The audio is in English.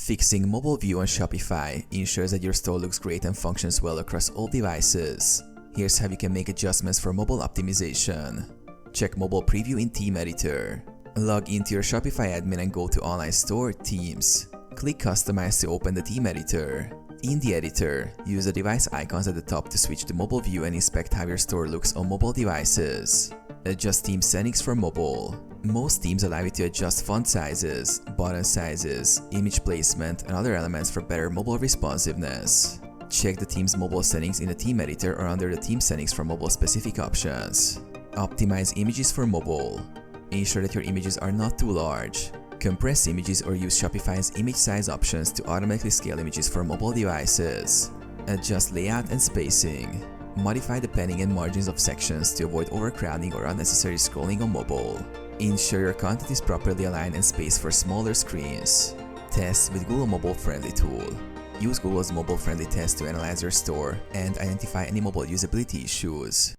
Fixing mobile view on Shopify ensures that your store looks great and functions well across all devices. Here's how you can make adjustments for mobile optimization. Check mobile preview in Theme Editor. Log into your Shopify admin and go to Online Store, Themes. Click Customize to open the theme editor. In the editor, use the device icons at the top to switch to mobile view and inspect how your store looks on mobile devices. Adjust theme settings for mobile. Most themes allow you to adjust font sizes, button sizes, image placement, and other elements for better mobile responsiveness. Check the theme's mobile settings in the theme editor or under the theme settings for mobile specific options. Optimize images for mobile. Ensure that your images are not too large. Compress images or use Shopify's image size options to automatically scale images for mobile devices. Adjust layout and spacing. Modify the padding and margins of sections to avoid overcrowding or unnecessary scrolling on mobile. Ensure your content is properly aligned and spaced for smaller screens. Test with Google Mobile Friendly tool. Use Google's mobile friendly test to analyze your store and identify any mobile usability issues.